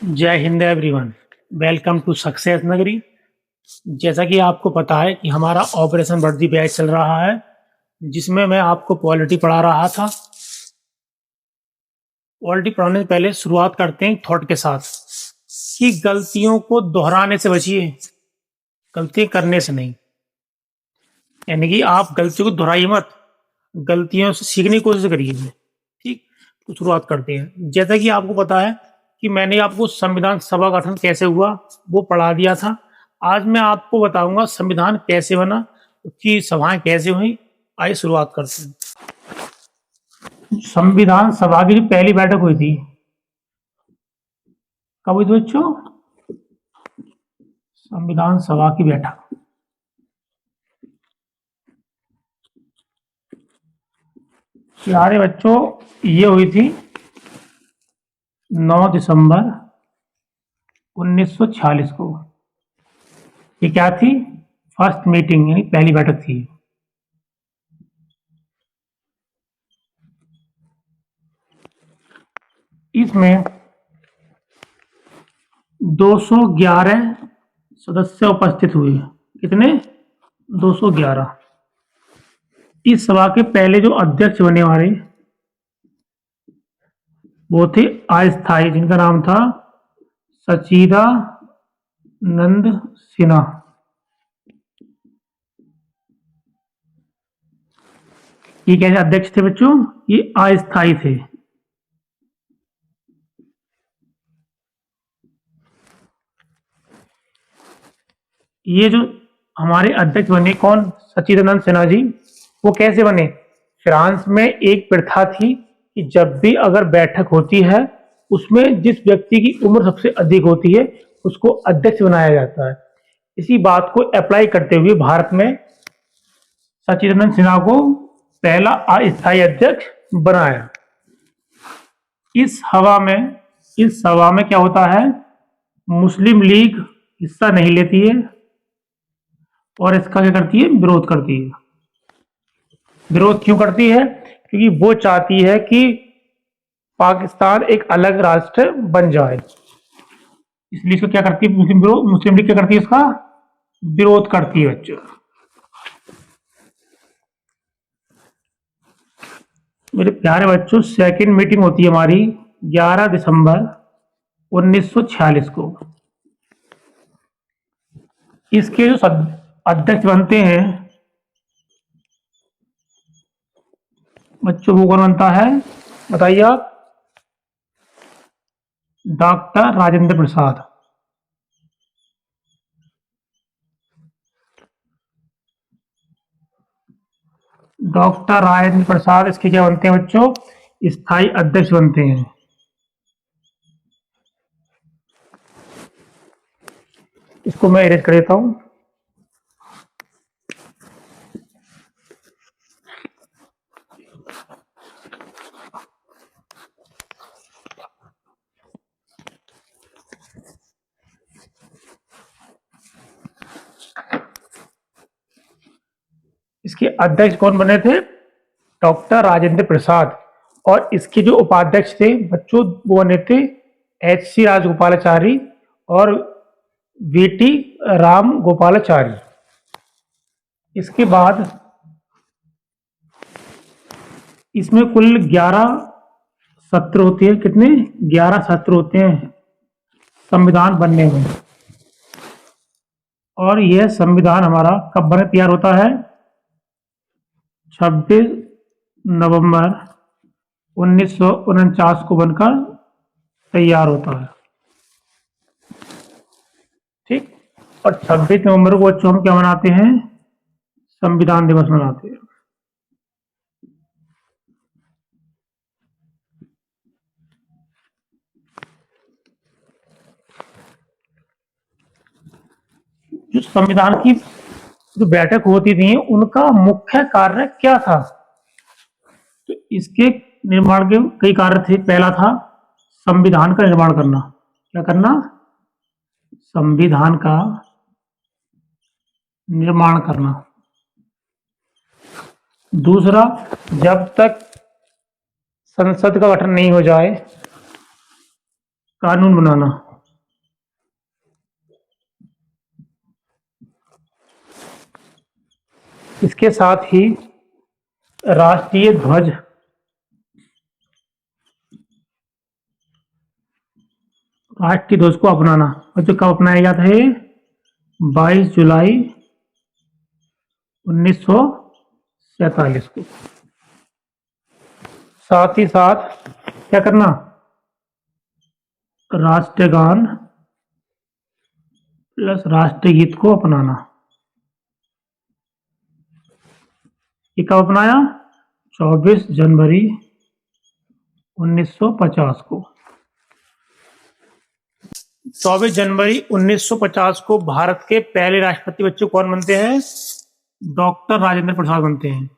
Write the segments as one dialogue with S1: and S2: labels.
S1: जय हिंद everyone. Welcome to success नगरी। जैसा कि आपको पता है कि हमारा ऑपरेशन वर्दी बैच चल रहा है, जिसमें मैं आपको पॉलिटी पढ़ा रहा था। पॉलिटी पढ़ाने से पहले शुरुआत करते हैं थॉट के साथ कि गलतियों को दोहराने से बचिए, गलती करने से नहीं। यानी कि आप गलतियों को दोहराइए मत, गलतियों से सीखने की कोशिश करिए। ठीक, तो शुरुआत करते हैं। जैसा कि आपको पता है कि मैंने आपको संविधान सभा का गठन कैसे हुआ वो पढ़ा दिया था। आज मैं आपको बताऊंगा संविधान कैसे बना, उसकी सभाएं कैसे हुई। आइए शुरुआत करते हैं। संविधान सभा की जो पहली बैठक हुई थी, कब हुई थी बच्चों? संविधान सभा की बैठक प्यारे बच्चों ये हुई थी 9 दिसंबर 1946 को। ये क्या थी? फर्स्ट मीटिंग, यानी पहली बैठक थी। इसमें 211 सदस्य उपस्थित हुए। कितने? 211। इस सभा के पहले जो अध्यक्ष बने हमारे, वो थे अस्थायी, जिनका नाम था सच्चिदानंद सिन्हा। ये कैसे अध्यक्ष थे बच्चों? ये अस्थायी थे। ये जो हमारे अध्यक्ष बने, कौन? सच्चिदानंद सिन्हा जी। वो कैसे बने? फ्रांस में एक प्रथा थी कि जब भी अगर बैठक होती है, उसमें जिस व्यक्ति की उम्र सबसे अधिक होती है उसको अध्यक्ष बनाया जाता है। इसी बात को अप्लाई करते हुए भारत में सच्चिदानंद सिन्हा को पहला अस्थायी अध्यक्ष बनाया। इस सभा में क्या होता है? मुस्लिम लीग हिस्सा नहीं लेती है और इसका क्या करती है? विरोध करती है। विरोध क्यों करती है? क्योंकि वो चाहती है कि पाकिस्तान एक अलग राष्ट्र बन जाए। इसलिए इसको क्या करती है? मुस्लिम लीग क्या करती है? इसका विरोध करती है बच्चों। मेरे प्यारे बच्चों, सेकंड मीटिंग होती है हमारी 11 दिसंबर 1946 को। इसके जो अध्यक्ष बनते हैं बच्चों, वो कौन बनता है? बताइए आप। डॉक्टर राजेंद्र प्रसाद। डॉक्टर राजेंद्र प्रसाद इसके क्या बनते हैं बच्चों? स्थायी अध्यक्ष बनते हैं। इसको मैं इरेज कर देता हूं। इसके अध्यक्ष कौन बने थे? डॉक्टर राजेंद्र प्रसाद। और इसके जो उपाध्यक्ष थे बच्चों, वो बने थे H.C. राजगोपालाचारी और V.T. राम गोपालाचारी। इसके बाद इसमें कुल 11 सत्र होते हैं। कितने? 11 सत्र होते हैं संविधान बनने में। और यह संविधान हमारा कब बने तैयार होता है? 26 नवंबर 1949 को बनकर तैयार होता है। ठीक। और 26 नवंबर को बच्चों हम क्या मनाते हैं? संविधान दिवस मनाते हैं। जो संविधान की जो बैठक होती थी, उनका मुख्य कार्य क्या था? तो इसके निर्माण के कई कार्य थे। पहला था संविधान का निर्माण करना। क्या करना? संविधान का निर्माण करना। दूसरा, जब तक संसद का गठन नहीं हो जाए, कानून बनाना। इसके साथ ही राष्ट्रीय ध्वज को अपनाना, और जो कब अपनाया गया था ये 22 जुलाई 1947 को। साथ ही साथ क्या करना, राष्ट्रगान प्लस राष्ट्रीय गीत को अपनाना। ये कब अपनाया, 24 जनवरी 1950 को। 24 जनवरी 1950 को भारत के पहले राष्ट्रपति बच्चे कौन बनते हैं, डॉक्टर राजेंद्र प्रसाद बनते हैं।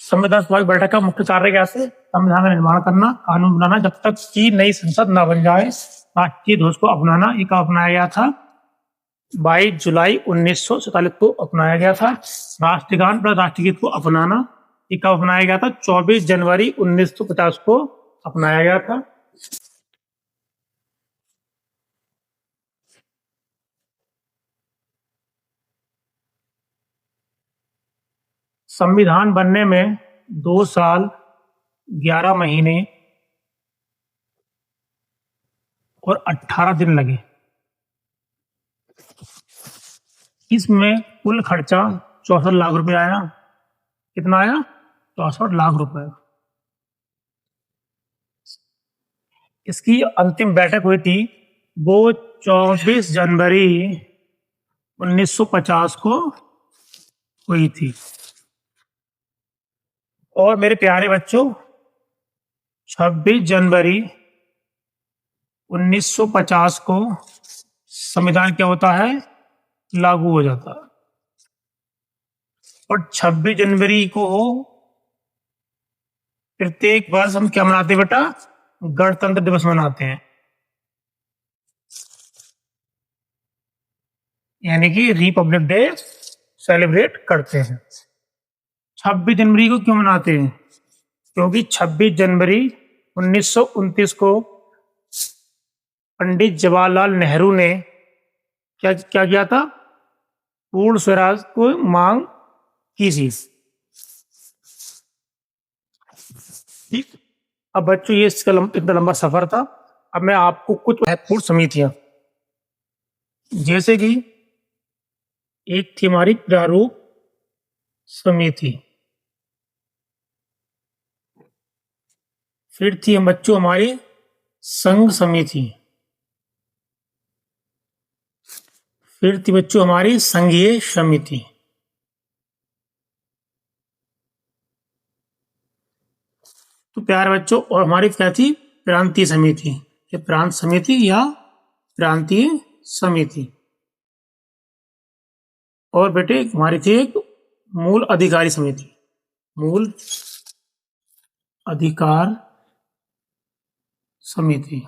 S1: संविधान सभा की बैठक का मुख्य कार्य क्या है, संविधान का निर्माण करना, कानून बनाना, जब तक की नई संसद न बन जाए। राष्ट्रीय ध्वज को अपनाना, ये कब अपनाया गया था, 22 जुलाई 1947 को अपनाया गया था। राष्ट्रगान प्लस राष्ट्रीय गीत को अपनाना, ये कब अपनाया गया था, 24 जनवरी 1950 को अपनाया गया था। संविधान बनने में 2 साल 11 महीने और 18 दिन लगे। इसमें कुल खर्चा 64 लाख रुपए आया। कितना आया, 64 लाख रुपए। इसकी अंतिम बैठक हुई थी वो 24 जनवरी 1950 को हुई थी। और मेरे प्यारे बच्चों, 26 जनवरी 1950 को संविधान क्या होता है, लागू हो जाता है। और 26 जनवरी को प्रत्येक वर्ष हम क्या मनाते हैं बेटा, गणतंत्र दिवस मनाते हैं, यानी कि रिपब्लिक डे सेलिब्रेट करते हैं। 26 जनवरी को क्यों मनाते हैं, क्योंकि 26 जनवरी 1929 को पंडित जवाहरलाल नेहरू ने क्या किया था, पूर्ण स्वराज को मांग की थी। ठीक, अब बच्चों ये इसका इतना लंबा सफर था। अब मैं आपको कुछ महत्वपूर्ण समितियां, जैसे कि एक थी हमारी प्रारूप समिति, फिर थी हम बच्चों हमारी संघ समिति, फिर थी बच्चों हमारी संघीय समिति, तो प्यारे बच्चों, और हमारी क्या थी, प्रांतीय समिति, ये प्रांत समिति या प्रांतीय समिति। और बेटे हमारी थी एक मूल अधिकारी समिति, मूल अधिकार समिति।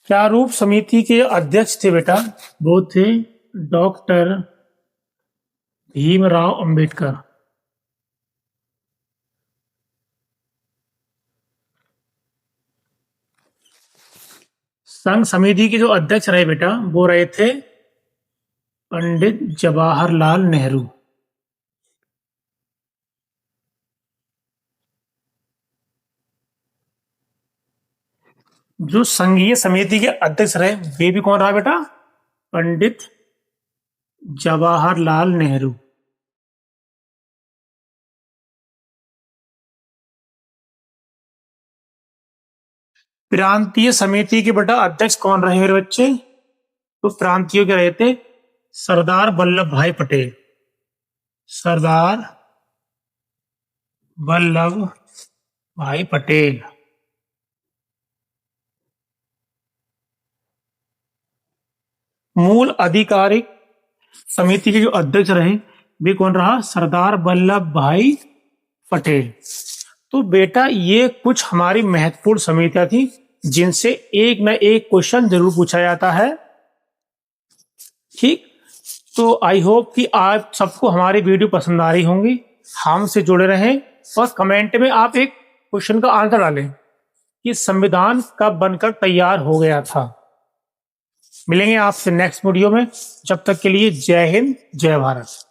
S1: प्रारूप समिति के अध्यक्ष थे बेटा, वो थे डॉक्टर भीमराव अंबेडकर। संघ समिति के जो अध्यक्ष रहे बेटा, वो रहे थे पंडित जवाहरलाल नेहरू। जो संघीय समिति के अध्यक्ष रहे वे भी कौन रहा बेटा, पंडित जवाहरलाल नेहरू। प्रांतीय समिति के बेटा अध्यक्ष कौन रहे मेरे बच्चे, तो प्रांतीय के रहे थे सरदार वल्लभ भाई पटेल, सरदार वल्लभ भाई पटेल। मूल आधिकारिक समिति के जो अध्यक्ष रहे वे कौन रहा, सरदार वल्लभ भाई पटेल। तो बेटा ये कुछ हमारी महत्वपूर्ण समितियां थी जिनसे एक न एक क्वेश्चन जरूर पूछा जाता है। ठीक, तो आई होप कि आप सबको हमारी वीडियो पसंद आ रही होंगी। हमसे जुड़े रहें और कमेंट में आप एक क्वेश्चन का आंसर डालें कि संविधान कब बनकर तैयार हो गया था। मिलेंगे आपसे नेक्स्ट वीडियो में, जब तक के लिए जय हिंद जय भारत।